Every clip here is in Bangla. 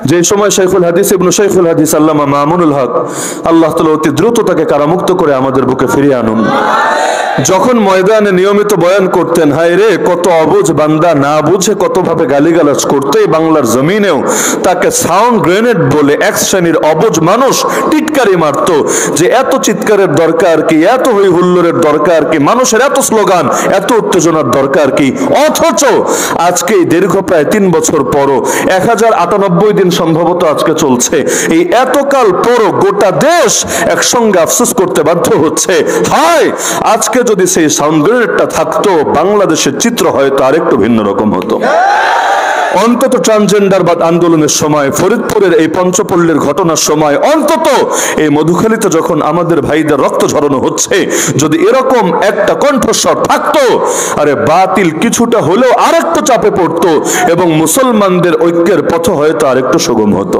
যে সময় শাইখুল হাদিস ইবনে শাইখুল হাদিস আল্লামা মামুনুল হক আল্লাহ তাআলা অতি দ্রুত তাকে কারামুক্ত করে আমাদের বুকে ফিরিয়ে আনুন। যখন ময়দানে নিয়মিত বয়ান করতেন, হায় রে কত অবুঝ বান্দা না বুঝে কত ভাবে গালিগালাজ করতে, বাংলার জমিনেও তাকে সাউন্ড গ্রেনেড বলে এক শ্রেণীর অবুঝ মানুষ টিটকারি মারতো যে এত চিৎকারের দরকার কি, এত হই হুল্লোড়ের দরকার কি, মানুষের এত স্লোগান, এত উত্তেজনার দরকার কি। অথচ আজকে দীর্ঘ প্রায় 3 বছর পরও 1098 দিন সম্ভবত আজকে চলছে, এই এতকাল পরও গোটা দেশ একসঙ্গে আফসোস করতে বাধ্য হচ্ছে, হায় আজকে যদি সেই সাউন্ড গ্রেনেডটা থাকতো বাংলাদেশের চিত্র হয়তো আরেকটু ভিন্ন রকম হতো। অন্তত ট্রান্সজেন্ডারবাদ আন্দোলনের সময়, ফরিদপুরের এই পঞ্চপল্লীর ঘটনার সময়, অন্তত এই মধুখালীতে যখন আমাদের ভাইদের রক্ত ঝরানো হচ্ছে, যদি এরকম একটা কণ্ঠস্বর থাকতো, আরে বাতিল কিছুটা হলেও আরেকটু চাপে পড়তো এবং মুসলমানদের ঐক্যের পথ হয়তো আরেকটু সুগম হতো।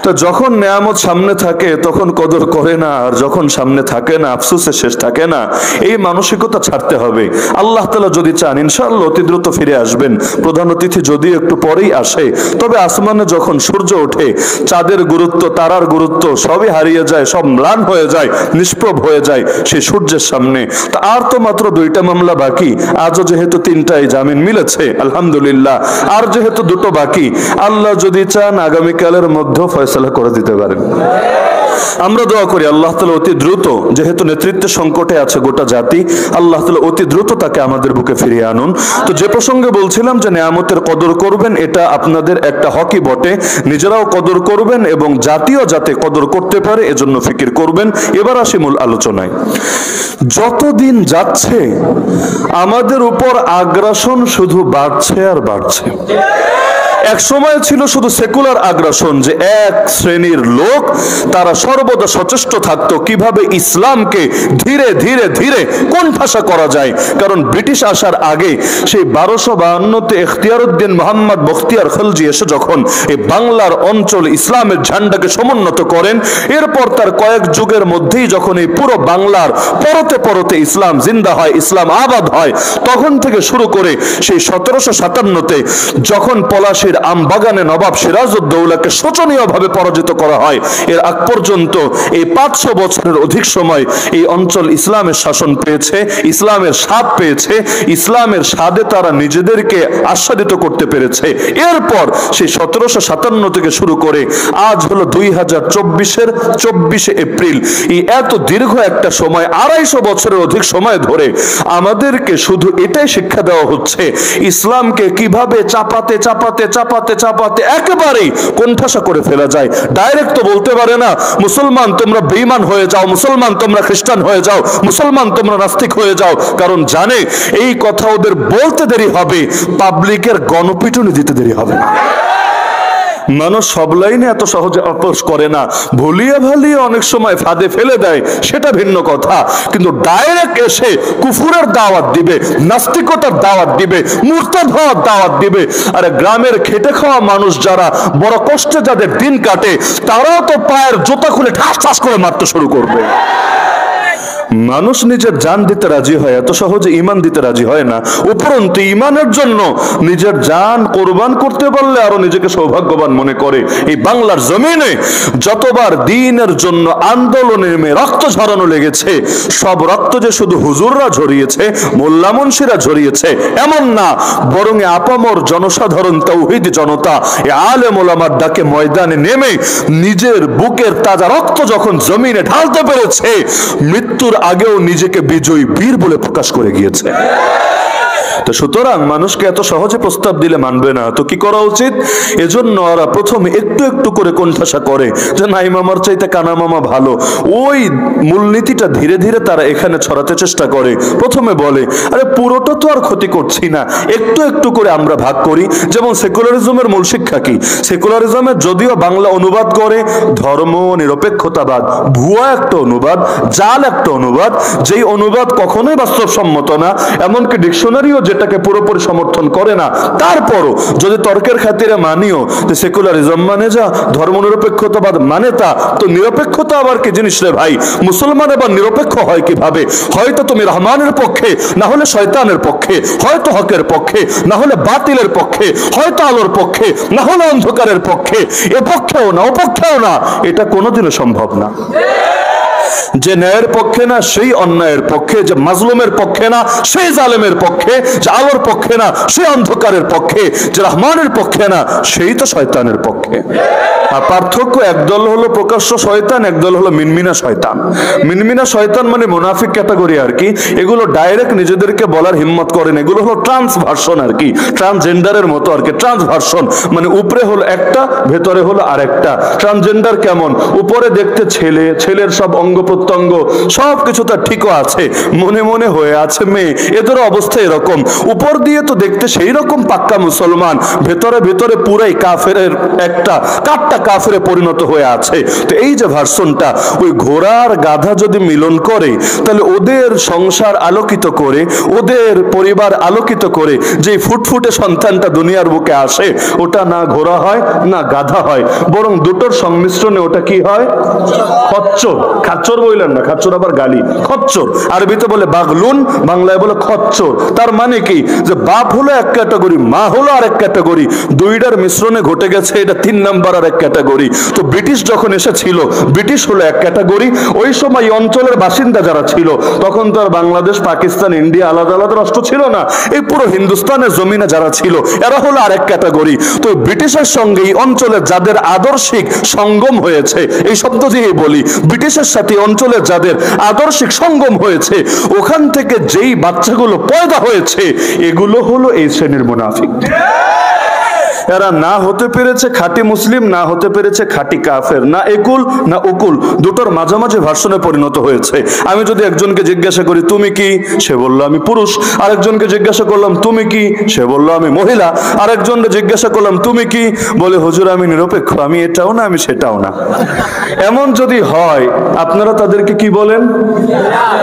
তো যখন নেয়ামত সামনে থাকে তখন কদর করে না, আর যখন সামনে থাকে না আফসোসে শেষ থাকে না। এই মানসিকতা ছাড়তে হবে। আল্লাহ তাআলা যদি চান ইনশাআল্লাহ অতি দ্রুত ফিরে আসবেন। প্রধান অতিথি যদি একটু পরেই আসে, তবে আসমানে যখন সূর্য ওঠে চাঁদের গুরুত্ব, তারার গুরুত্ব সবই হারিয়ে যায়, সব ম্লান হয়ে যায়, নিষ্প্রভ হয়ে যায় সেই সূর্যের সামনে। তা আর তো মাত্র 2টা মামলা বাকি, আজও যেহেতু 3টায় জামিন মিলেছে আলহামদুলিল্লাহ, আর যেহেতু 2টো বাকি, আল্লাহ যদি চান আগামীকালের মধ্যে ফয়সালা করে দিতে পারেন। আমরা দোয়া করি আল্লাহ তাআলা অতি দ্রুত, যেহেতু নেতৃত্বের সংকটে আছে গোটা জাতি, আল্লাহ তাআলা অতি দ্রুত তাকে আমাদের বুকে ফিরিয়ে আনুন। তো যে প্রসঙ্গে বলছিলাম যে নেয়ামতের কদর করবেন, এটা আপনাদের একটা হকই বটে, নিজেরাও কদর করবেন এবং জাতীয় যাতে কদর করতে পারে এজন্য ফিকির করবেন। এবার আসি মূল আলোচনায়। যতদিন যাচ্ছে আমাদের উপর আগ্রাসন শুধু বাড়ছে আর বাড়ছে। এক সময় ছিল শুধু সেকুলার আগ্রাসন, যে এক শ্রেণীর লোক তারা সর্বদা সচেষ্ট থাকতো কিভাবে ইসলামকে ধীরে ধীরে ধীরে কোণঠাসা করা যায়। কারণ ব্রিটিশ আসার আগে সেই 1252-তে ইখতিয়ারউদ্দিন মোহাম্মদ বখতিয়ার খলজি এসে যখন এই বাংলার অঞ্চল ইসলামের ঝান্ডাকে সমুন্নত করেন, এরপর তার কয়েক যুগের মধ্যেই যখন এই পুরো বাংলার পরতে পরতে ইসলাম জিন্দা হয়, ইসলাম আবাদ হয়, তখন থেকে শুরু করে সেই 1757-তে যখন পলাশীর আমবাগানে নবাব সিরাজউদ্দৌলাকে শোচনীয়ভাবে পরাজিত করা হয়, এর আগ পর্যন্ত এই 500 বছরের অধিক সময় এই অঞ্চল ইসলামের শাসন পেয়েছে, ইসলামের স্বাদ পেয়েছে, ইসলামের স্বাদে তারা নিজেদেরকে আস্বাদিত করতে পেরেছে। এরপর সেই 1757 থেকে শুরু করে আজ হলো 2024-এর 24শে এপ্রিল, এই এত দীর্ঘ একটা সময়, 250 বছরের অধিক সময় ধরে আমাদেরকে শুধু এটাই শিক্ষা দেওয়া হচ্ছে ইসলামকে কিভাবে চাপাতে চাপাতে চাপাতে চাপাতে একেবারেই কোণঠাসা করে ফেলা যায়। ডাইরেক্ট তো বলতে পারে না মুসলমান তোমরা বেঈমান হয়ে যাও, মুসলমান তোমরা খ্রিস্টান হয়ে যাও, মুসলমান তোমরা নাস্তিক হয়ে যাও, কারণ জানে এই কথা ওদের বলতে দেরি হবে, পাবলিকের গণপিটুনি দিতে দেরি হবে না। মানুষ সব লাইনে এত সহজে আপোষ করে না, ভুলিয়ে ভালিয়ে অনেক সময় ফাঁদে ফেলে দেয়, সেটা ভিন্ন কথা। কিন্তু ডাইরেক্ট এসে কুফুরের দাওয়াত দিবে, নাস্তিকতার দাওয়াত দিবে, মুরতাদ হওয়ার দাওয়াত দিবে। আরে গ্রামের খেটে খাওয়া মানুষ যারা বড় কষ্টে যাদের দিন কাটে, তারাও তো পায়ের জুতা খুলে ঠাস ঠাস করে মারতে শুরু করবে। মানুষ নিজের জান দিতে রাজি হয়, এত সহজে ঈমান দিতে রাজি হয় না। উপরন্তু ঈমানের জন্য নিজের জান কোরবান করতে পারলে আরো নিজেকে সৌভাগ্যবান মনে করে। এই বাংলার জমিনে যতবার দ্বীনের জন্য আন্দোলনে নেমে রক্ত ঝরানো লেগেছে, সব রক্ত যে শুধু হুজুররা ঝরিয়েছে, মোল্লা মুন্সিরা ঝরিয়েছে এমন না, বরং আপামর জনসাধারণ তাওহীদ জনতা এই আলেম ওলামার ডাকে ময়দানে নেমে নিজের বুকের তাজা রক্ত যখন জমিনে ঢালতে পেরেছে, মৃত্যুর আগেও নিজেকে বিজয়ী বীর বলে প্রকাশ করে গিয়েছে। তো সুতরাং মানুষকে এত সহজে প্রস্তাব দিলে মানবে না, তো কি করা উচিত? এজন্য ওরা প্রথমে একটু একটু করে কোণঠাসা করে যে নাই মামার চাইতে কানা মামা ভালো। ওই মূলনীতিটা ধীরে ধীরে তারা এখানে ছড়াতে চেষ্টা করে। প্রথমে বলে আরে পুরোটা তো আর ক্ষতি করছি না, একটু একটু করে আমরা ভাগ করি। যেমন সেকুলারিজমের মূল শিক্ষা কি? সেকুলারিজমের যদিও বাংলা অনুবাদ করে ধর্ম নিরপেক্ষতাবাদ, ভুয়া একটা অনুবাদ, জাল একটা অনুবাদ, যেই অনুবাদ কখনোই বাস্তবসম্মত না। এমনকি ডিকশনারিও যে যেটাকে পুরোপুরি সমর্থন করে না, তারপরও যদি তর্কের খাতিরে মানিও যে সেকুলারিজম মানে যা, ধর্মনিরপেক্ষতাবাদ মানে তা, তো নিরপেক্ষতা আবার কি জিনিস রে ভাই? মুসলমান আবার নিরপেক্ষ হয় কিভাবে? হয়তো তুমি রহমানের পক্ষে, না হলে শয়তানের পক্ষে, হয়তো হকের পক্ষে, না হলে বাতিলের পক্ষে, হয়তো আলোর পক্ষে, না হলে অন্ধকারের পক্ষে। এ পক্ষেও না, ও পক্ষেও না, এটা কোনোদিনও সম্ভব না। যে ন্যায়ের পক্ষে না সেই অন্যায়ের পক্ষে, যে মাজলুমের পক্ষে না সেই জালেমের পক্ষে, যে আলোর পক্ষে না সেই অন্ধকারের পক্ষে, যে রহমানের পক্ষে না সেই তো শয়তানের পক্ষে। আর পার্থক্য, একদল হলো প্রকাশ্য শয়তান, একদল হলো মিনমিনা শয়তান। মিনমিনা শয়তান মানে মুনাফিক ক্যাটাগরি আর কি, এগুলো ডাইরেক্ট নিজেদেরকে বলার হিম্মত করেন, এগুলো হলো ট্রান্স ভার্সন আর কি, ট্রান্সজেন্ডারের মতো আর কি। ট্রান্স ভার্সন মানে উপরে হলো একটা, ভেতরে হলো আরেকটা। ট্রান্সজেন্ডার কেমন? উপরে দেখতে ছেলে, ছেলের সব অঙ্গ প্রত্যঙ্গ সব কিছু তার ঠিকও আছে, মনে মনে হয়ে আছে মেয়ে, এদের অবস্থা এরকম। উপর দিয়ে তো দেখতে সেই রকম পাক্কা মুসলমান, ভেতরে ভেতরে পুরাই কাফেরের একটা কাটটা কাফেরে পরিণত হয়ে আছে। তো এই যে ভার্সনটা, ওই ঘোড়ার গাধা যদি মিলন করে, তাহলে ওদের সংসার আলোকিত করে, ওদের পরিবার আলোকিত করে যে ফুটফুটে সন্তানটা দুনিয়ার বুকে আসে, ওটা না ঘোড়া হয় না গাধা হয়, বরং দুটোর সংমিশ্রণে ওটা কি হয়? খচ্চর। খাচ্চর বললেন না, খাচ্চর আবার গালি। খচ্চর আরবিতে বলে বাগলুন, বাংলায় বলে খচ্চর। তার মানে কি, যে বাপ হলো এক ক্যাটাগরি, মা হলো আরেক ক্যাটাগরি, দুইটার মিশ্রণে ঘটে গেছে এটা 3 নাম্বার আর এক ক্যাটাগরি। তো ব্রিটিশ যখন এসেছিল, ব্রিটিশ হলো এক ক্যাটাগরি। ওই সময় অঞ্চলের বাসিন্দা যারা ছিল, তখন তো আর বাংলাদেশ, পাকিস্তান, ইন্ডিয়া আলাদা আলাদা রাষ্ট্র ছিল না, এই পুরো হিন্দুস্তানের জমিনে যারা ছিল এরা হলো আরেক ক্যাটাগরি। তো ব্রিটিশের সঙ্গে এই অঞ্চলের যাদের আদর্শিক সঙ্গম হয়েছে, এই শব্দ দিয়েই বলি, ব্রিটিশের সাথে অঞ্চলের যাদের আদর্শিক সঙ্গম হয়েছে, ওখান থেকে যেই বাচ্চাগুলো পয়দা হয়েছে, এগুলো হলো এই শ্রেণীর মুনাফিক। এরা না হতে পেরেছে খাঁটি মুসলিম, না হতে পেরেছে খাঁটি কাফের, না একুল না উকুল, দুটোর মাঝামাঝি ভার্সনে পরিণত হয়েছে। আমি যদি একজনকে জিজ্ঞাসা করি তুমি কি, সে বলল আমি পুরুষ। আরেকজনকে জিজ্ঞাসা করলাম তুমি কি, সে বলল আমি মহিলা। আরেকজনকে জিজ্ঞাসা করলাম তুমি কি, বলে হুজুর আমি নিরপেক্ষ, আমি এটাও না আমি সেটাও না। এমন যদি হয়, আপনারা তাদেরকে কি বলেন?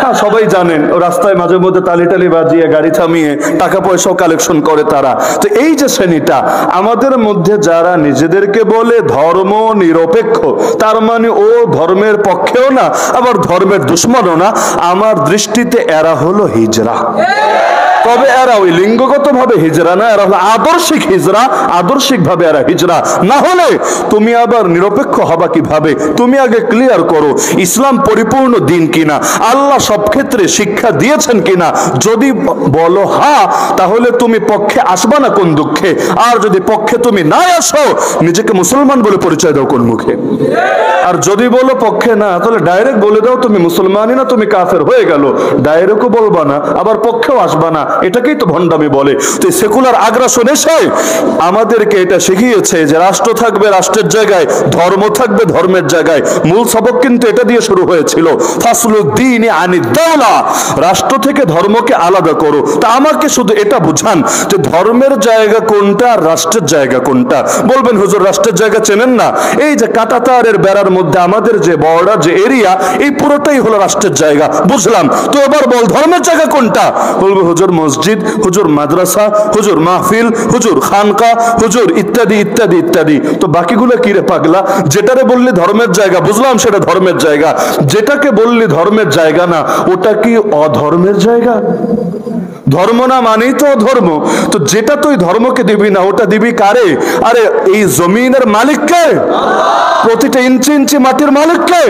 হ্যাঁ, সবাই জানেন, রাস্তায় মাঝে মধ্যে তালি টালি বাজিয়ে গাড়ি থামিয়ে টাকা পয়সাও কালেকশন করে তারা। তো এই যে শ্রেণীটা আমাদের মধ্যে যারা নিজেদেরকে বলে ধর্ম নিরপেক্ষ, তার মানে ও ধর্মের পক্ষেও না আবার ধর্মের দুশ্মনও না। আমার দৃষ্টিতে এরা হলো হিজড়া। তবে এরা ওই লিঙ্গগত ভাবে হিজড়া না, এরা হলো আদর্শিক হিজড়া, আদর্শিক ভাবে এরা হিজড়া। না হলে তুমি আবার নিরপেক্ষ হবা কিভাবে? তুমি আগে ক্লিয়ার করো ইসলাম পরিপূর্ণ দিন কিনা, আল্লাহ সব ক্ষেত্রে শিক্ষা দিয়েছেন কিনা। যদি বলো হ্যাঁ, তাহলে তুমি পক্ষে আসবা না কোন দুঃখে? আর যদি পক্ষে তুমি না আসো, নিজেকে মুসলমান বলে পরিচয় দাও কোন মুখে? আর যদি বলো পক্ষে না, তাহলে ডাইরেক্ট বলে দাও তুমি মুসলমানই না, তুমি কাফের হয়ে গেল। ডাইরেক্টও বলবা না, আবার পক্ষেও আসবা না, এটাকেই তো ভণ্ডামি বলে। তো সেকুলার আগ্রাসন এসে আমাদেরকে এটা শিখিয়েছে যে রাষ্ট্র থাকবে রাষ্ট্রের জায়গায়, ধর্ম থাকবে ধর্মের জায়গায়। মূল সবক কিন্তু এটা দিয়ে শুরু হয়েছিল, ফাসলুদ্দিন আনিদ দাওলা, রাষ্ট্র থেকে ধর্মকে আলাদা করো। তা আমাকে শুধু এটা বুঝান যে ধর্মের জায়গা কোনটা আর রাষ্ট্রের জায়গা কোনটা। বলবেন হুজুর রাষ্ট্রের জায়গা চেনেন না? এই যে কাঁটাতারের বেড়ার মধ্যে আমাদের যে বর্ডার, যে এরিয়া, এই পুরোটাই হলো রাষ্ট্রের জায়গা। বুঝলাম, তো এবার বল ধর্মের জায়গা কোনটা? বলবে হুজুর মসজিদ, হুজুর মাদ্রাসা, হুজুর মাহফিল, হুজুর খানকা, হুজুর ইত্যাদি ইত্যাদি ইত্যাদি। তো বাকিগুলো কি রে পাগলা? যেটারে বললি ধর্মের জায়গা, বুঝলাম সেটা ধর্মের জায়গা, যেটাকে বললি ধর্মের জায়গা না, ওটা কি অধর্মের জায়গা? ধর্ম না মানেই তো ধর্ম। তো যেটা তুই ধর্মকে দিবি না, ওটা দিবি কারে? আরে এই জমিনের মালিককে, প্রতিটা ইঞ্চি ইঞ্চি মাটির মালিককে,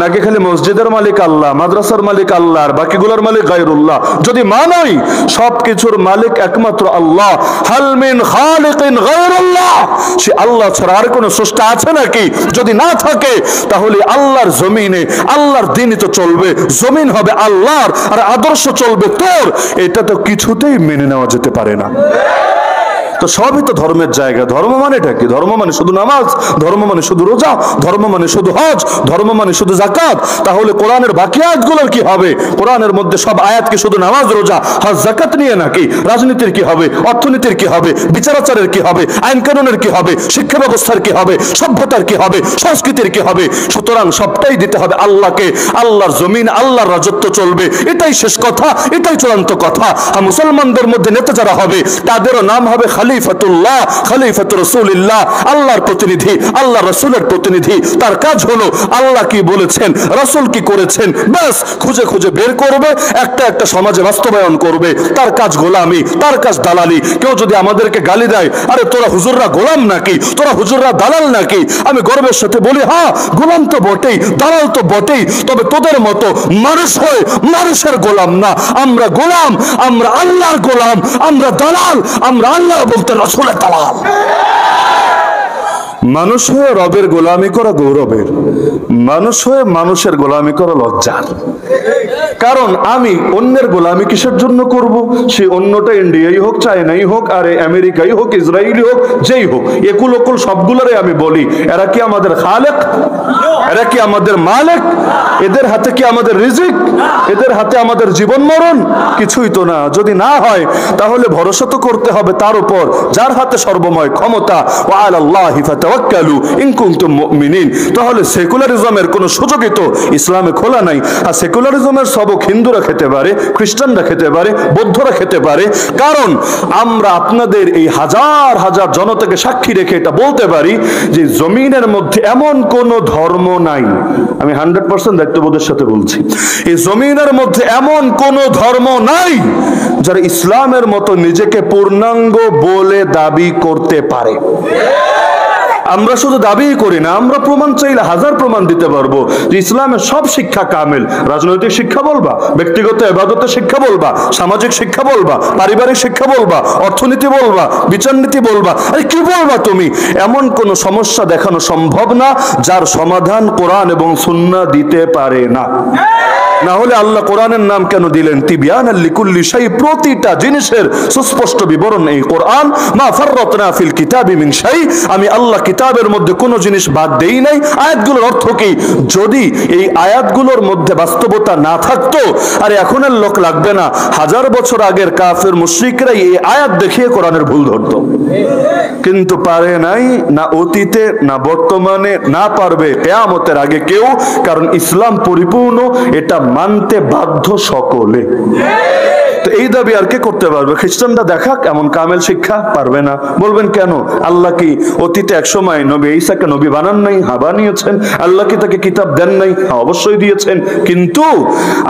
নাকি খালি মসজিদের মালিক আল্লাহ, মাদ্রাসার মালিক আল্লাহ, আর বাকিগুলোর মালিক গায়রুল্লাহ? যদি মানই সবকিছুর মালিক একমাত্র আল্লাহ, হাল মিন খালিকিন গায়রুল্লাহ, সে আল্লাহ ছাড়া আর কোনো স্রষ্টা আছে নাকি? যদি না থাকে, তাহলে আল্লাহর জমিনে আল্লাহর দিনই তো চলবে, জমিন হবে আল্লাহর, আর আদর্শ চলবে তোর। এটা তো কিছুতেই মেনে নেওয়া যেতে পারে না। তো তো সবই তো ধর্মের জায়গা। ধর্ম মানেটা কি? ধর্ম মানে শুধু নামাজ, ধর্ম মানে শুধু রোজা, ধর্ম মানে শুধু হজ, ধর্ম মানে শুধু যাকাত। তাহলে কোরআনের বাকি আয়াতগুলোর কি হবে? কোরআনের মধ্যে সব আয়াত কি শুধু নামাজ, রোজা, হজ, যাকাত নিয়ে নাকি? রাজনীতির কি হবে? অর্থনীতির কি হবে? বিচারাচারের কি হবে? আইন কানুনের কি হবে? শিক্ষা ব্যবস্থার কি হবে? সভ্যতার কি হবে? সংস্কৃতির কি হবে? সুতরাং সবটাই দিতে হবে আল্লাহকে। আল্লাহর জমিন, আল্লাহর রাজত্ব চলবে, এটাই শেষ কথা, এটাই চূড়ান্ত কথা। আর মুসলমানদের মধ্যে নেতা যারা হবে তাদেরও নাম হবে খলিফাতুল্লাহ, খলিফাতুর রাসূলুল্লাহ, আল্লাহর প্রতিনিধি, আল্লাহ রাসূলের প্রতিনিধি। তার কাজ হলো আল্লাহ কি বলেছেন, রাসূল কি করেছেন, ব্যাস খুঁজে খুঁজে বের করবে, একটা একটা সমাজে বাস্তবায়ন করবে। তার কাজ গোলামি, তার কাজ দালালি। কেউ যদি আমাদেরকে গালি দেয়, আরে তোরা হুজুররা গোলাম নাকি, তোরা হুজুররা দালাল নাকি, আমি গর্বের সাথে বলি, হ্যাঁ গোলাম তো বটেই, দালাল তো বটেই, তবে তোদের মতো মানুষ হয়ে মানুষের গোলাম না। আমরা গোলাম, আমরা আল্লাহর গোলাম, আমরা দালাল, আমরা আল্লাহ বলতে রাসূলের দালাল। মানুষ হয়ে রবের গোলামি করা গৌরবের, মানুষ হয়ে মানুষের গোলামি করা লজ্জার। কারণ আমি অন্যের গোলামি কিসের জন্য করব? সে অন্যটা ইন্ডিয়াই হোক, চায়নাই হোক, আর আমেরিকাই হোক, ইসরায়েলি হোক, যেই হোক, একুল ওকুল সবগুলোরে আমি বলি, এরা কি আমাদের খালেক? এরা কি আমাদের মালিক? এদের হাতে কি আমাদের রিজিক? এদের হাতে আমাদের জীবন মরণ? কিছুই তো না। যদি না হয় তাহলে ভরসা তো করতে হবে তার উপর যার হাতে সর্বময় ক্ষমতা। ওয়া আলাল্লাহি ফাতাওয়াক্কালু ইন কুনতুম মুমিনিন। তাহলে সেকুলারিজমের কোনো সুযোগই তো ইসলামে খোলা নাই। আর সেকুলারিজমের সবক হিন্দুরা খেতে পারে, খ্রিস্টানরা খেতে পারে, বৌদ্ধরা খেতে পারে। কারণ আমরা আপনাদের এই হাজার হাজার জনতাকে সাক্ষী রেখে এটা বলতে পারি যে জমিনের মধ্যে এমন কোন ধর্ম নাই, আমি 100% দায়িত্ববোধের সাথে বলছি, এই জমিনের মধ্যে এমন কোন ধর্ম নাই যারা ইসলামের মতো নিজেকে পূর্ণাঙ্গ বলে দাবি করতে পারে। আমরা শুধু দাবি করি না, আমরা প্রমাণ চাইলে হাজার প্রমাণ দিতে পারবো যে ইসলামের সব শিক্ষা কামেল। রাজনৈতিক শিক্ষা বলবা, ব্যক্তিগত ইবাদতের শিক্ষা বলবা, সামাজিক শিক্ষা বলবা, পারিবারিক শিক্ষা বলবা, অর্থনীতি বলবা, বিচারনীতি বলবা, আরে কি বলবা তুমি? এমন কোন সমস্যা দেখানো সম্ভব না যার সমাধান কোরআন এবং সুন্নাহ দিতে পারে না। না হলে আল্লাহ কোরআনের নাম কেন দিলেন? তিবিয়ানাল লিকুল্লি শাই, প্রতিটা জিনিসের সুস্পষ্ট বিবরণ এই কোরআন। মা ফাররাতনা ফিল কিতাবি মিন শাই, আমি আল্লাহ কিতাবের মধ্যে কোনো জিনিস বাদ দেই নাই। আয়াতগুলোর অর্থ কি? যদি এই আয়াতগুলোর মধ্যে বাস্তবতা না থাকতো, আর এখনের লোক লাগবে না, 1000 বছর আগের কাফের মুশরিকরাই এই আয়াত দেখিয়ে কোরআনের ভুল ধরতো। কিন্তু পারে নাই, না অতীতে, না বর্তমানে, না পারবে কিয়ামতের আগে কেউ। কারণ ইসলাম পরিপূর্ণ, এটা মানতে বাধ্য সকলে। তো এই দাবি আর কে করতে পারবে? খ্রিস্টানরা দেখাক এমন কামেল শিক্ষা, পারবে না। বলবেন কেন? আল্লাহ কি অতীতে এক সময় নবী ঈসাকে নবী বানান নাই? হ্যাঁ বানিয়েছেন। আল্লাহ কি তাকে কিতাব দেন নাই? হ্যাঁ অবশ্যই দিয়েছেন। কিন্তু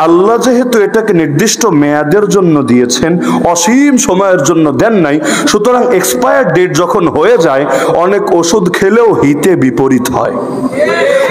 আল্লাহ যেহেতু এটাকে নির্দিষ্ট মেয়াদের জন্য দিয়েছেন, অসীম সময়ের জন্য দেন নাই, সুতরাং এক্সপায়ার ডেট যখন হয়ে যায়, অনেক ওষুধ খেলেও হিতে বিপরীত হয়।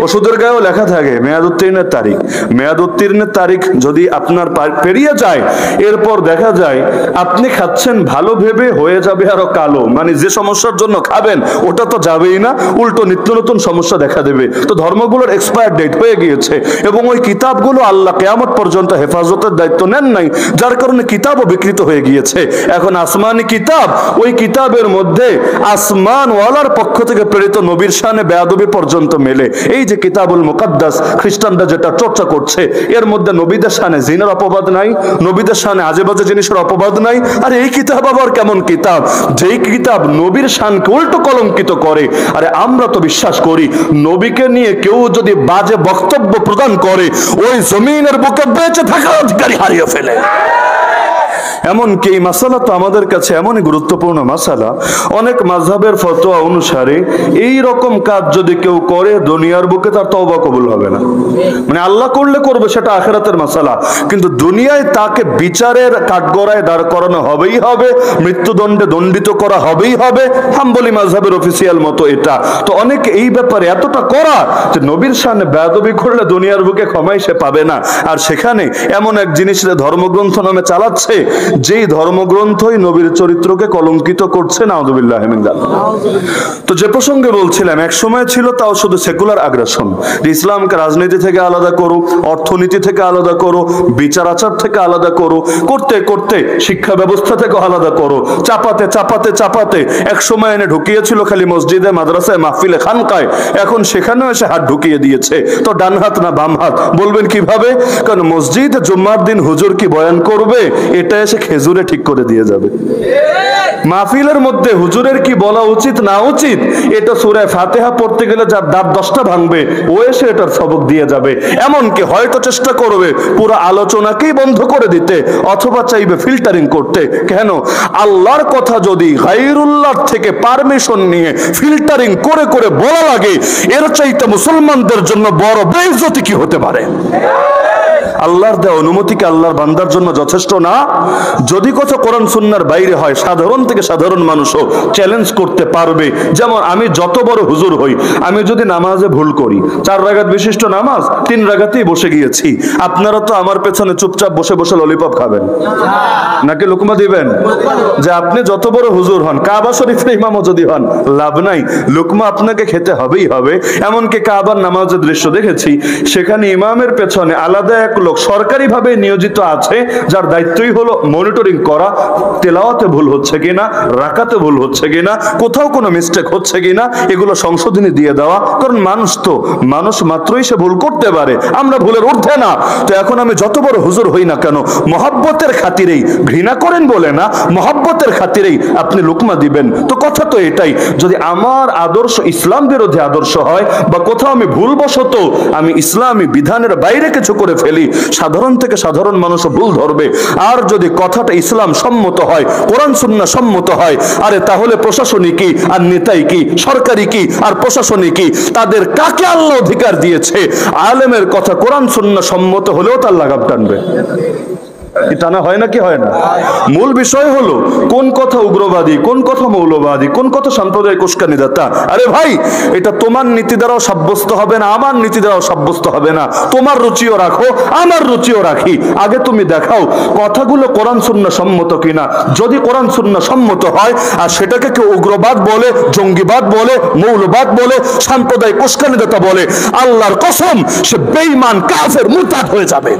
ওষুধের গায়েও লেখা থাকে মেয়াদ উত্তীর্ণের তারিখ। মেয়াদ উত্তীর্ণের তারিখ যদি আপনার পেরিয়ে যায়, এরপর দেখা যায় আপনি খাচ্ছেন ভালো ভেবে, হয়ে যাবে আরো কালো। মানে যে সমস্যার জন্য খাবেন ওটা তো যাবেই না, উল্টো নিত্য নতুন সমস্যা দেখা দেবে। তো ধর্মগুলোর এক্সপায়ার ডেট হয়ে গিয়েছে, এবং ওই কিতাবগুলো আল্লাহ কিয়ামত পর্যন্ত হেফাজতের দায়িত্ব নেন নাই, যার কারণে কিতাবও বিকৃত হয়ে গিয়েছে। এখন আসমানি কিতাব, ওই কিতাবের মধ্যে আসমান ওয়ালার পক্ষ থেকে প্রেরিত নবীর শানে বেয়াদবি পর্যন্ত মেলে। এই যে কিতাবুল মুকাদ্দাস খ্রিস্টানরা যেটা চর্চা করছে, এর মধ্যে নবীদের শানে জিনের অপবাদ নাই, নবীদের শানে আজেবাজে জিনিসের অপবাদ নাই। আর এই কিতাব আবার কেমন কিতাব, যেই কিতাব নবীর শানকে উল্টো কলঙ্কিত করে। আরে আমরা তো বিশ্বাস করি নবীকে নিয়ে কেউ যদি বাজে বক্তব্য প্রদান করে, ওই জমিনের বুকে বেঁচে থাকার অধিকারী হারিয়ে ফেলে। এমনকি এই মাসালা তো আমাদের কাছে এমনই গুরুত্বপূর্ণ মাসালা, অনেক মাযহাবের ফতোয়া অনুসারে এই রকম কাজ যদি কেউ করে দুনিয়ার বুকে তার তওবা কবুল হবে না। মানে আল্লাহ করলে করবে, সেটা আখিরাতের মাসালা, কিন্তু দুনিয়ায় তাকে বিচারের কাঠগড়ায় দাঁড় করানো হবেই হবে, মৃত্যুদণ্ডে দণ্ডিত করা হবেই হবে। হাম্বলি মাযহাবের অফিসিয়াল মতো এটা। তো অনেকে এই ব্যাপারে এতটা করা যে নবীর শানে বেয়াদবি করলে দুনিয়ার বুকে ক্ষমাই সে পাবে না। আর সেখানে এমন এক জিনিস ধর্মগ্রন্থ নামে চালাচ্ছে, যেই ধর্মগ্রন্থই নবীর চরিত্রকে কলঙ্কিত করছে, নাউযুবিল্লাহ মিন যালিক। তো যে প্রসঙ্গে বলছিলাম, এক সময় ছিল তাও শুধু সেকুলার আগ্রাসন, ইসলামকে রাজনীতি থেকে আলাদা করো, অর্থনীতি থেকে আলাদা করো, বিচার আচার থেকে আলাদা করো, করতে করতে শিক্ষা ব্যবস্থা থেকে আলাদা করো, চাপাতে চাপাতে চাপাতে এক সময় এনে ঢুকিয়েছিল খালি মসজিদে, মাদ্রাসায়, মাহফিলে, খানকায়, এখন সেখানেও এসে হাত ঢুকিয়ে দিয়েছে। তো ডান হাত না বাম হাত বলবেন কিভাবে? কারণ মসজিদে জুম্মার দিন হুজুর কি বয়ান করবে এটা এসে খেজুরে ঠিক করে দিয়ে যাবে। মাহফিলের মধ্যে হুজুরের কি বলা উচিত না উচিত এটা সূরা ফাতিহা পড়তে গেলে যার দাঁত 10টা ভাঙবে ও এসে এটার সবক দিয়ে যাবে। এমনকি হয়তো চেষ্টা করবে পুরো আলোচনাকেই বন্ধ করে দিতে, অথবা চাইবে ফিল্টারিং করতে। কেন? আল্লাহর কথা যদি গায়রুল্লাহ থেকে পারমিশন নিয়ে ফিল্টারিং করে করে বলা লাগে, এর চাইতে মুসলমানদের জন্য বড় বেইজ্জতি কি হতে পারে? আল্লাহর দেওয়া অনুমতিকে আল্লাহর বান্দার জন্য যথেষ্ট না? যদি কথা কোরআন সুন্নাহর বাইরে হয়, সাধারণ থেকে সাধারণ মানুষও চ্যালেঞ্জ করতে পারবে। যেমন আমি যত বড় হুজুর হই, আমি যদি নামাজে ভুল করি, 4 রাকাত বিশিষ্ট নামাজ 3 রাকাতেই বসে গিয়েছি, আপনারা তো আমার পেছনে চুপচাপ বসে বসে ললিপপ খাবেন নাকি লুকমা দিবেন? যে আপনি যত বড় হুজুর হন, কাবা শরীফের ইমামও যদি হন, লাভ নাই, লুকমা আপনাকে খেতে হবেই হবে। এমনকি কাবার নামাজের দৃশ্য দেখেছি, সেখানে ইমামের পেছনে আলাদা এক লোক সরকারিভাবে নিয়োজিত আছে, যার দায়িত্বই হলো মনিটরিং করা, তেলাওয়াতে ভুল হচ্ছে কিনা, রাকাতে ভুল হচ্ছে কিনা, কোথাও কোনো মিস্টেক হচ্ছে কিনা, এগুলো সংশোধনী দিয়ে দেওয়া। কারণ মানুষ তো মানুষ মাত্রই সে ভুল করতে পারে, আমরা ভুলের ঊর্ধ্বে না। তো এখন আমি যত বড় হুজুর হই না কেন, মহব্বতের খাতিরেই, ঘৃণা করেন বলে না, মহব্বতের খাতিরেই আপনি লুকমা দিবেন। তো কথা তো এটাই, যদি আমার আদর্শ ইসলাম বিরোধী আদর্শ হয়, বা কোথাও আমি ভুলবশত আমি ইসলামী বিধানের বাইরে কিছু করে ফেলি, সাধারণ থেকে সাধারণ মানুষও ভুল ধরবে। আর যদি কথাটা ইসলাম সম্মত হয়, কোরআন সুন্নাহ সম্মত হয়, আরে তাহলে প্রশাসনিক কি আর নেতাই কি, সরকারি কি আর প্রশাসনিক কি, তাদের কাকে আল্লাহ অধিকার দিয়েছে আলেমের কথা কোরআন সুন্নাহ সম্মত হলেও তার লাগাম টানবে? এটা না হয় নাকি হয় না? মূল বিষয় হলো কোন কথা উগ্রবাদী, কোন কথা মৌলবাদী, কোন কথা সাম্প্রদায়িক উস্কানিদাতা। আরে ভাই, এটা তোমার নীতি দ্বারাও সাব্যস্ত হবে না, আমার নীতি দ্বারাও সাব্যস্ত হবে না। তোমার রুচিও রাখো, আমার রুচিও রাখি, আগে তুমি দেখাও কথাগুলো কোরআন সুন্নাহ সম্মত কিনা। যদি কোরআন সুন্নাহ সম্মত হয় আর সেটাকে কেউ উগ্রবাদ বলে, জঙ্গিবাদ বলে, মৌলবাদ বলে, সাম্প্রদায়িক উস্কানিদাতা বলে, আল্লাহর কসম সে বেঈমান, কাফের, মুরতাদ হয়ে যাবে।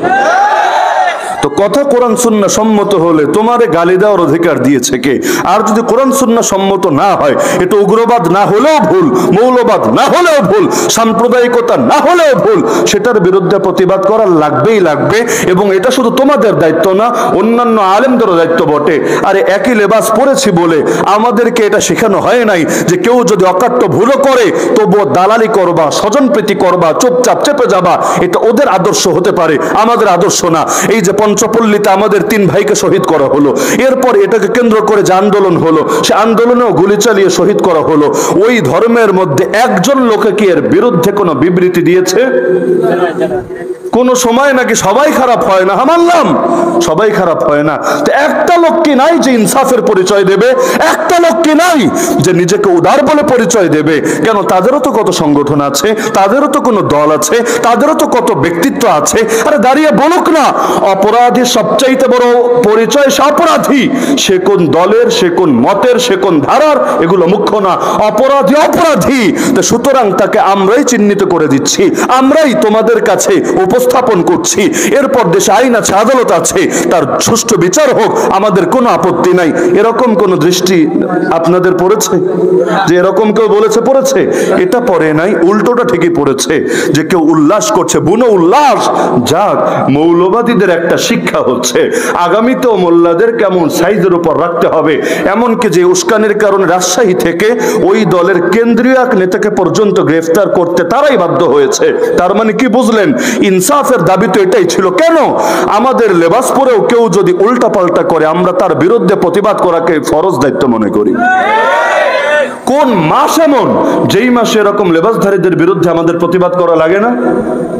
তো কথা কোরআন সুন্নাহ সম্মত হলে তোমারে গালি দেওয়ার অধিকার দিয়েছে কে? আর যদি কোরআন সুন্নাহ সম্মত না হয়, এটা উগ্রবাদ না হলেও ভুল, মৌলবাদ না হলেও ভুল, সাম্প্রদায়িকতা না হলেও ভুল, সেটার বিরুদ্ধে প্রতিবাদ করা লাগবেই লাগবে। এবং এটা শুধু তোমাদের দায়িত্ব না, অন্যান্য আলেমদেরও দায়িত্ব বটে। আরে একই লেবাস পরেছি বলে আমাদেরকে এটা শেখানো হয় নাই যে কেউ যদি অকাট্য ভুলও করে তবুও দালালি করবা, স্বজনপ্রীতি করবা, চুপচাপ চেপে যাবা, এটা ওদের আদর্শ হতে পারে, আমাদের আদর্শ না। এই যে পঞ্চপল্লীতে আমাদের 3 ভাইকে শহীদ করা হলো, এরপর এটাকে কেন্দ্র করে যে আন্দোলন হলো, সে আন্দোলনেও গুলি চালিয়ে শহীদ করা হলো। ওই ধর্মের মধ্যে একজন লোকে কি এর বিরুদ্ধে কোনো বিবৃতি দিয়েছে? কোন সময় নাকি সবাই খারাপ হয় না? মানলাম সবাই খারাপ হয় না, তো একটা লোক কি নাই যে ইনসাফের পরিচয় দেবে? একটা লোক কি নাই যে নিজেকে উদার বলে পরিচয় দেবে? কেন? তাদেরও তো কত সংগঠন আছে, তাদেরও তো কোনো দল আছে, তাদেরও তো কত ব্যক্তিত্ব আছে। আরে দাঁড়িয়ে বলুক না, অপরাধী সবচাইতে বড় পরিচয় সে অপরাধী, সে কোন দলের, সে কোন মতের, সে কোন ধারার, এগুলো মুখ্য না। অপরাধী অপরাধী, তো সুতরাং তাকে আমরাই চিহ্নিত করে দিচ্ছি, আমরাই তোমাদের কাছে উপস্থাপন করছি। এরপর দেশে আইন আছে, আদালত আছে, তার সুষ্ঠু বিচার হোক, আমাদের কোনো আপত্তি নাই। এরকম কোন দৃষ্টি আপনাদের পড়েছে যে এরকম কেউ বলেছে? পড়েছে? এটা পড়ে নাই, উল্টোটা ঠিকই পড়েছে যে কেউ উল্লাস করছে, বুনো উল্লাস। যাক, মৌলবাদীদের একটা শিক্ষা হচ্ছে আগামীতেও মোল্লাদের কেমন সাইজের উপর রাখতে হবে। এমনকি যে উস্কানির কারণে রাজশাহী থেকে ওই দলের কেন্দ্রীয় এক নেতাকে পর্যন্ত গ্রেফতার করতে তারাই বাধ্য হয়েছে। তার মানে কি বুঝলেন? ইনসাফের দাবি তো এটাই ছিল। কেন? আমাদের লেবাস পরেও কেউ যদি উল্টা পাল্টা করে, আমরা তার বিরুদ্ধে প্রতিবাদ করাকে ফরজ দায়িত্ব মনে করি। কোন মাস এমন যেই মাসে এরকম লেবাসধারীদের বিরুদ্ধে আমাদের প্রতিবাদ করা লাগে না?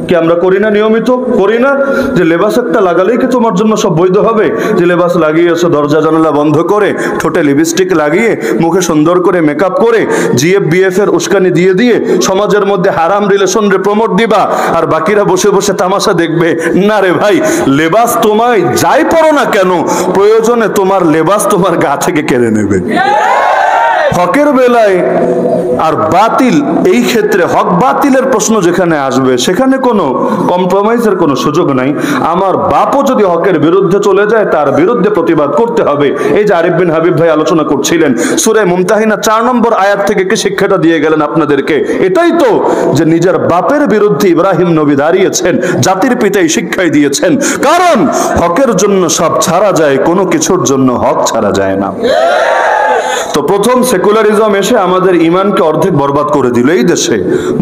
কি আমরা করি না? নিয়মিত করি না? যে লেবাস একটা লাগালেই কি তোমার জন্য সব বৈধ হবে? যে লেবাস লাগিয়েছো দরজা জানালা বন্ধ করে, ঠোঁটে লিপস্টিক লাগিয়ে, মুখে সুন্দর করে মেকআপ করে, জিএফ বিএফ এর উস্কানি দিয়ে দিয়ে সমাজের মধ্যে হারাম রিলেশন রে প্রমোট দিবা, আর বাকিরা বসে বসে তামাশা দেখবে? না রে ভাই, লেবাস তোমায় যাই পরো না কেন, প্রয়োজনে তোমার লেবাস তোমার গা থেকে কেড়ে নেবে। হকের বেলায় আর বাতিল, এই ক্ষেত্রে হক বাতিলের প্রশ্ন যেখানে আসবে সেখানে কোনো কম্প্রোমাইজের কোনো সুযোগ নাই। আমার বাপও যদি হকের বিরুদ্ধে চলে যায় তার বিরুদ্ধে প্রতিবাদ করতে হবে। এই যে আরিফ বিন হাবিব ভাই আলোচনা করছিলেন সূরা মুমতাহিনা 4 নম্বর আয়াত থেকে কি শিক্ষাটা দিয়ে গেলেন আপনাদেরকে? এটাই তো যে নিজের বাপের বিরুদ্ধে ইব্রাহিম নবী দাঁড়িয়েছেন, জাতির পিতাই শিক্ষাই দিয়েছেন। কারণ হকের জন্য সব ছাড়া যায়, কোনো কিছুর জন্য হক ছাড়া যায় না। তো প্রথম সেকুলারিজম এসে আমাদের ইমানকে অর্ধেক বরবাদ করে দিল। এই দেশে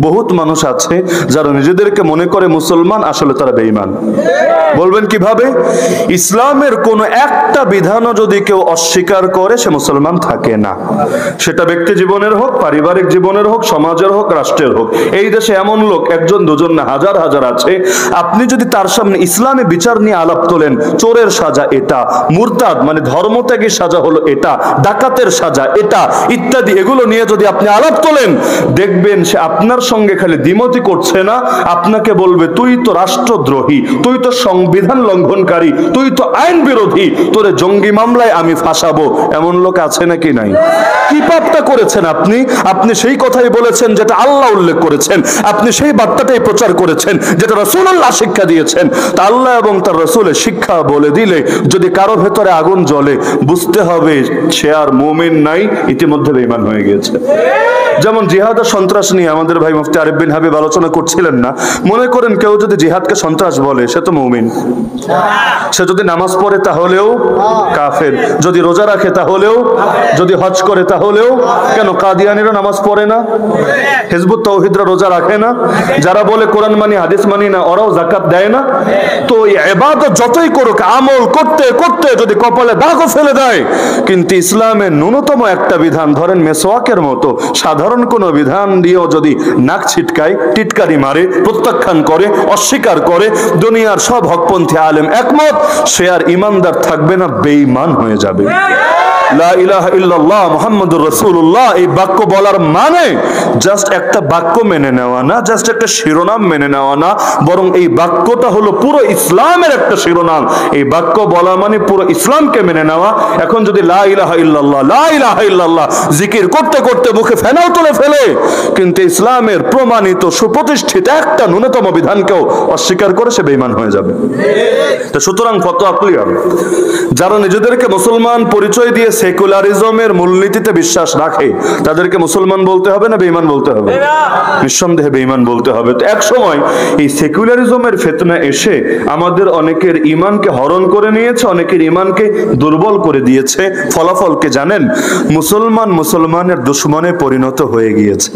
বহুত মানুষ আছে যারা নিজেদেরকে মনে করে মুসলমান, আসলে তারা বেঈমান। বলবেন কিভাবে? ইসলামের কোন একটা বিধানও যদি কেউ অস্বীকার করে সে মুসলমান থাকে না। সেটা ব্যক্তি জীবনের হোক, পারিবারিক জীবনের হোক, সমাজের হোক, রাষ্ট্রের হোক। এই দেশে এমন লোক একজন দুজন না, হাজার হাজার আছে। আপনি যদি তার সামনে ইসলামে বিচার নিয়ে আলাপ তোলেন, চোরের সাজা এটা, মুরতাদ মানে ধর্মত্যাগীর সাজা হলো এটা, ডাকাতের সাজা এটা ইত্যাদি, এগুলো নিয়ে যদি আপনি আলাপ তোলেন, দেখবেন সে আপনার সঙ্গে খালি দ্বিমতি করছে না, আপনাকে বলবে তুই তো রাষ্ট্রদ্রোহী, তুই তো সংবিধান লঙ্ঘনকারী, তুই তো আইন বিরোধী, তোরে জঙ্গি মামলায় আমি ফাঁসাবো। এমন লোক আছে নাকি নাই? কি পাপটা করেছেন আপনি? আপনি সেই কথাই বলেছেন যেটা আল্লাহ উল্লেখ করেছেন, আপনি সেই বার্তাটাই প্রচার করেছেন যেটা রাসূলুল্লাহ শিক্ষা দিয়েছেন। তা আল্লাহ এবং তার রাসূলের শিক্ষা বলে দিলে যদি কারো ভেতরে আগুন জ্বলে, বুঝতে হবে সে আর মুমিন নাই, ইতিমধ্যে বেঈমান হয়ে গিয়েছে। যেমন জিহাদ আর সন্ত্রাস নিয়ে আমাদের ভাই মুফতি আরিফ বিন হাবিব আলোচনা করছিলেন না? মনে করেন কেউ যদি জিহাদকে সন্ত্রাস বলে, সে তো মুমিন। সে যদি নামাজ পড়ে তাহলেও কাফের, যদি রোজা রাখে তাহলেও, যদি হজ করে তাহলেও। কেন কাদিয়ানিরা নামাজ পড়ে না? হিজবুত তাওহীদরা রোজা রাখে না? যারা বলে কোরআন মানি হাদিস মানি না, ওরাও যাকাত দেয় না? তো এই ইবাদত যতই করুক, আমল করতে করতে যদি কপালে দাগও ফেলে দেয়, কিন্তু ইসলামের ন্যূনতম একটা বিধান, ধরেন মেসওয়াকের মতো সাধারণ কোনো বিধান দিয়েও যদি নাক ছিটকায়, টিটকারি মারে, প্রত্যাখ্যান করে, অস্বীকার করে, দুনিয়ার সব হকপন্থী আলেম একমত, সে আর ইমানদার থাকবে না, বেঈমান হয়ে যাবে। লা ইলাহা ইল্লাল্লাহ মুহাম্মাদুর রাসূলুল্লাহ, এই বাক্য বলার মানে জাস্ট একটা বাক্য মেনে নেওয়া না, জাস্ট একটা শিরোনাম মেনে নেওয়া না, বরং এই বাক্যটা হলো পুরো ইসলামের একটা শিরোনাম। এই বাক্য বলা মানে পুরো ইসলামকে মেনে নেওয়া। এখন যদি লা ইলাহা ইল্লাল্লাহ, লা ইলাহা ইল্লাল্লাহ জিকির করতে করতে মুখে ফেনাও তুলে ফেলে, কিন্তু ইসলামের প্রমাণিত সুপ্রতিষ্ঠিত একটা ন্যূনতম বিধানকেও অস্বীকার করে, সে বেঈমান হয়ে যাবে। তো সুতরাং ফতোয়া ক্লিয়ার। যারা নিজেদেরকে মুসলমান পরিচয় দিয়ে সেকুলারিজমের মূলনীতিতে বিশ্বাস রাখে, তাদেরকে মুসলমান বলতে হবে না বেঈমান বলতে হবে? নিঃসন্দেহে বেঈমান বলতে হবে। তো এক সময় এই সেকুলারিজমের ফিতনা এসে আমাদের অনেকের ঈমানকে হরণ করে নিয়েছে, অনেকের ঈমানকে দুর্বল করে দিয়েছে। ফলাফলকে জানেন? মুসলমানের দুশমনে পরিণত হয়ে গিয়েছে।